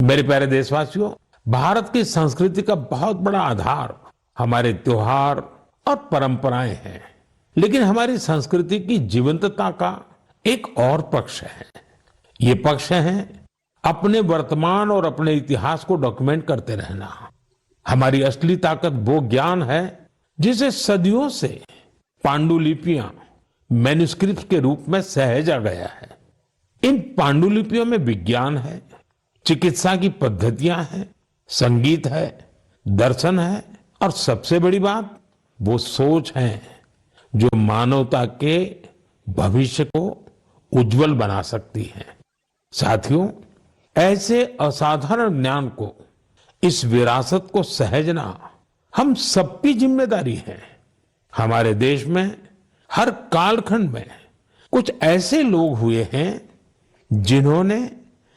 मेरे प्यारे देशवासियों, भारत की संस्कृति का बहुत बड़ा आधार हमारे त्योहार और परंपराएं हैं। लेकिन हमारी संस्कृति की जीवंतता का एक और पक्ष है। ये पक्ष है अपने वर्तमान और अपने इतिहास को डॉक्यूमेंट करते रहना। हमारी असली ताकत वो ज्ञान है जिसे सदियों से पांडुलिपियां मैन्युस्क्रिप्ट के रूप में सहेजा गया है। इन पांडुलिपियों में विज्ञान है, चिकित्सा की पद्धतियां हैं, संगीत है, दर्शन है और सबसे बड़ी बात वो सोच है जो मानवता के भविष्य को उज्जवल बना सकती है। साथियों, ऐसे असाधारण ज्ञान को, इस विरासत को सहेजना हम सबकी जिम्मेदारी है। हमारे देश में हर कालखंड में कुछ ऐसे लोग हुए हैं जिन्होंने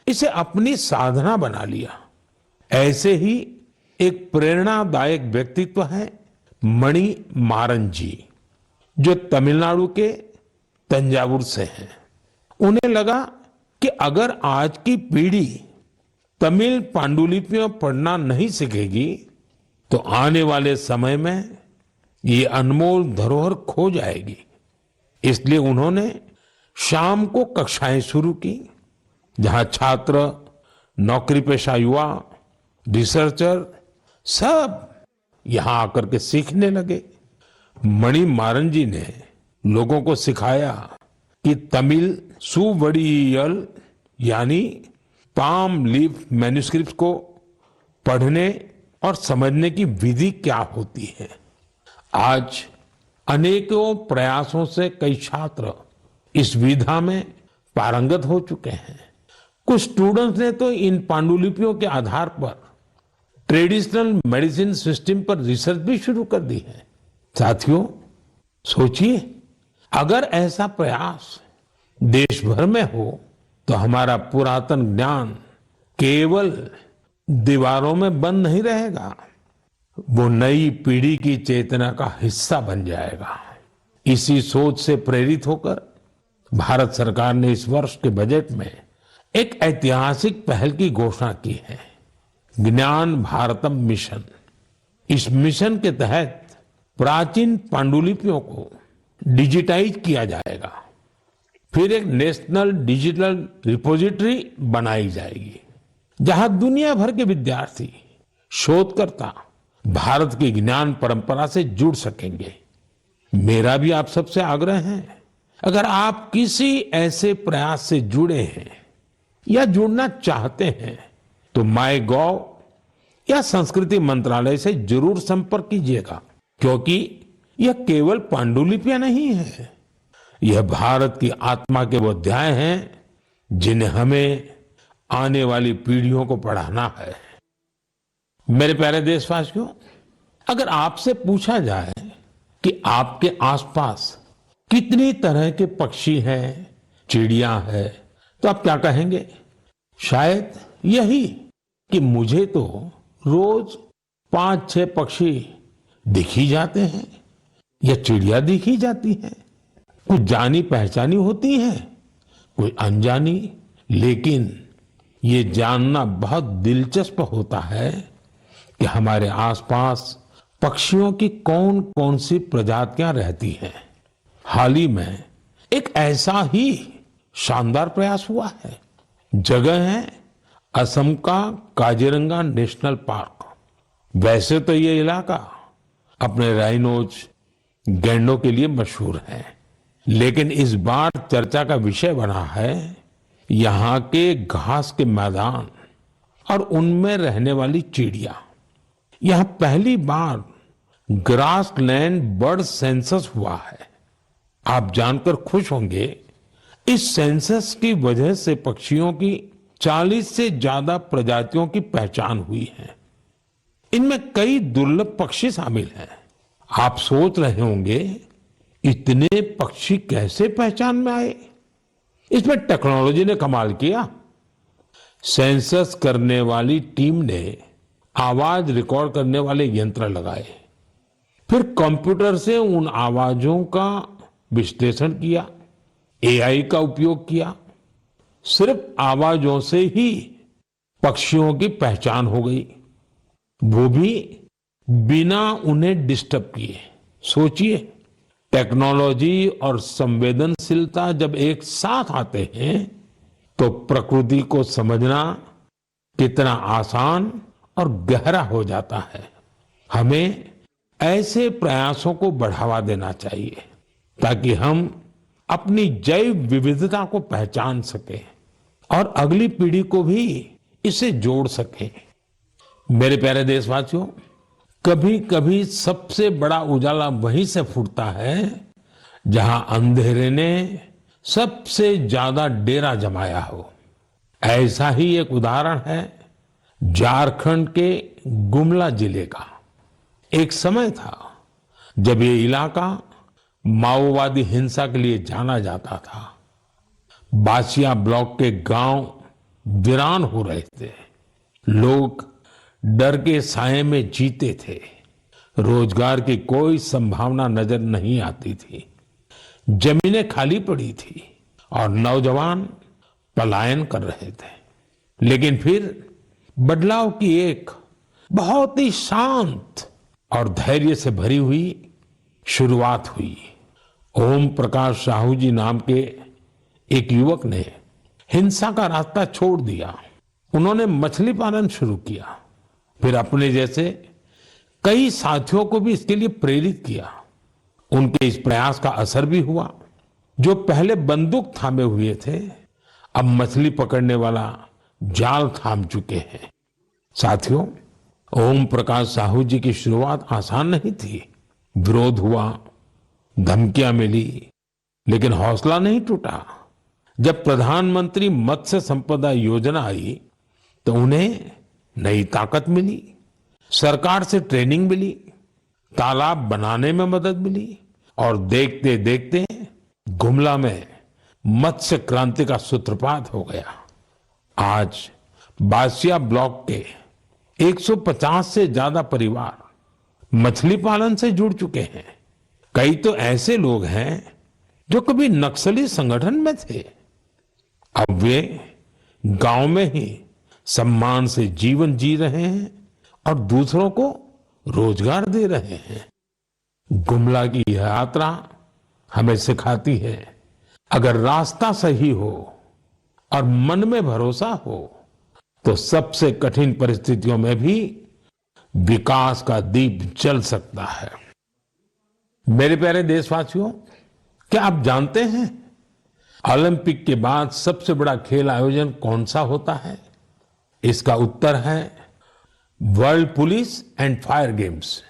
इसे अपनी साधना बना लिया। ऐसे ही एक प्रेरणादायक व्यक्तित्व है मणि मारन जी, जो तमिलनाडु के तंजावुर से हैं। उन्हें लगा कि अगर आज की पीढ़ी तमिल पांडुलिपियां पढ़ना नहीं सीखेगी तो आने वाले समय में ये अनमोल धरोहर खो जाएगी। इसलिए उन्होंने शाम को कक्षाएं शुरू की, जहां छात्र, नौकरी पेशा युवा, रिसर्चर सब यहां आकर के सीखने लगे। मणि मारन जी ने लोगों को सिखाया कि तमिल सुवड़ियल यानी पाम लीफ मैन्युस्क्रिप्ट को पढ़ने और समझने की विधि क्या होती है। आज अनेकों प्रयासों से कई छात्र इस विधा में पारंगत हो चुके हैं। कुछ स्टूडेंट्स ने तो इन पांडुलिपियों के आधार पर ट्रेडिशनल मेडिसिन सिस्टम पर रिसर्च भी शुरू कर दी है। साथियों, सोचिए, अगर ऐसा प्रयास देश भर में हो तो हमारा पुरातन ज्ञान केवल दीवारों में बंद नहीं रहेगा, वो नई पीढ़ी की चेतना का हिस्सा बन जाएगा। इसी सोच से प्रेरित होकर भारत सरकार ने इस वर्ष के बजट में एक ऐतिहासिक पहल की घोषणा की है, ज्ञान भारतम मिशन। इस मिशन के तहत प्राचीन पांडुलिपियों को डिजिटाइज किया जाएगा। फिर एक नेशनल डिजिटल रिपोजिटरी बनाई जाएगी, जहां दुनिया भर के विद्यार्थी, शोधकर्ता भारत की ज्ञान परंपरा से जुड़ सकेंगे। मेरा भी आप सबसे आग्रह है, अगर आप किसी ऐसे प्रयास से जुड़े हैं या जुड़ना चाहते हैं तो माय गॉव या संस्कृति मंत्रालय से जरूर संपर्क कीजिएगा, क्योंकि यह केवल पांडुलिपियां नहीं है, यह भारत की आत्मा के वो अध्याय हैं जिन्हें हमें आने वाली पीढ़ियों को पढ़ाना है। मेरे प्यारे देशवासियों, अगर आपसे पूछा जाए कि आपके आसपास कितनी तरह के पक्षी हैं, चिड़िया है, तो आप क्या कहेंगे? शायद यही कि मुझे तो रोज 5-6 पक्षी दिख ही जाते हैं या चिड़िया दिख ही जाती है। कुछ जानी पहचानी होती है, कोई अनजानी, लेकिन ये जानना बहुत दिलचस्प होता है कि हमारे आसपास पक्षियों की कौन कौन सी प्रजातियां रहती हैं। हाल ही में एक ऐसा ही शानदार प्रयास हुआ है। जगह है असम का काजीरंगा नेशनल पार्क। वैसे तो ये इलाका अपने राइनोज, गैंडों के लिए मशहूर है, लेकिन इस बार चर्चा का विषय बना है यहाँ के घास के मैदान और उनमें रहने वाली चिड़िया। यहाँ पहली बार ग्रासलैंड बर्ड सेंसस हुआ है। आप जानकर खुश होंगे, इस सेंसस की वजह से पक्षियों की 40 से ज्यादा प्रजातियों की पहचान हुई है। इनमें कई दुर्लभ पक्षी शामिल हैं। आप सोच रहे होंगे, इतने पक्षी कैसे पहचान में आए? इसमें टेक्नोलॉजी ने कमाल किया। सेंसस करने वाली टीम ने आवाज रिकॉर्ड करने वाले यंत्र लगाए, फिर कंप्यूटर से उन आवाजों का विश्लेषण किया, एआई का उपयोग किया। सिर्फ आवाजों से ही पक्षियों की पहचान हो गई, वो भी बिना उन्हें डिस्टर्ब किए। सोचिए, टेक्नोलॉजी और संवेदनशीलता जब एक साथ आते हैं तो प्रकृति को समझना कितना आसान और गहरा हो जाता है। हमें ऐसे प्रयासों को बढ़ावा देना चाहिए ताकि हम अपनी जैव विविधता को पहचान सकें और अगली पीढ़ी को भी इसे जोड़ सकें। मेरे प्यारे देशवासियों, कभी कभी सबसे बड़ा उजाला वहीं से फूटता है जहां अंधेरे ने सबसे ज्यादा डेरा जमाया हो। ऐसा ही एक उदाहरण है झारखंड के गुमला जिले का। एक समय था जब ये इलाका माओवादी हिंसा के लिए जाना जाता था। बासिया ब्लॉक के गांव वीरान हो रहे थे। लोग डर के साए में जीते थे। रोजगार की कोई संभावना नजर नहीं आती थी। जमीनें खाली पड़ी थी और नौजवान पलायन कर रहे थे। लेकिन फिर बदलाव की एक बहुत ही शांत और धैर्य से भरी हुई शुरुआत हुई। ओम प्रकाश साहू जी नाम के एक युवक ने हिंसा का रास्ता छोड़ दिया। उन्होंने मछली पालन शुरू किया। फिर अपने जैसे कई साथियों को भी इसके लिए प्रेरित किया। उनके इस प्रयास का असर भी हुआ। जो पहले बंदूक थामे हुए थे, अब मछली पकड़ने वाला जाल थाम चुके हैं। साथियों, ओम प्रकाश साहू जी की शुरुआत आसान नहीं थी। विरोध हुआ, धमकियां मिली, लेकिन हौसला नहीं टूटा। जब प्रधानमंत्री मत्स्य संपदा योजना आई तो उन्हें नई ताकत मिली। सरकार से ट्रेनिंग मिली, तालाब बनाने में मदद मिली और देखते देखते गुमला में मत्स्य क्रांति का सूत्रपात हो गया। आज बासिया ब्लॉक के 150 से ज्यादा परिवार मछली पालन से जुड़ चुके हैं। कई तो ऐसे लोग हैं जो कभी नक्सली संगठन में थे। अब वे गांव में ही सम्मान से जीवन जी रहे हैं और दूसरों को रोजगार दे रहे हैं। गुमला की यह यात्रा हमें सिखाती है, अगर रास्ता सही हो और मन में भरोसा हो तो सबसे कठिन परिस्थितियों में भी विकास का दीप जल सकता है। मेरे प्यारे देशवासियों, क्या आप जानते हैं ओलंपिक के बाद सबसे बड़ा खेल आयोजन कौन सा होता है? इसका उत्तर है world police and fire games.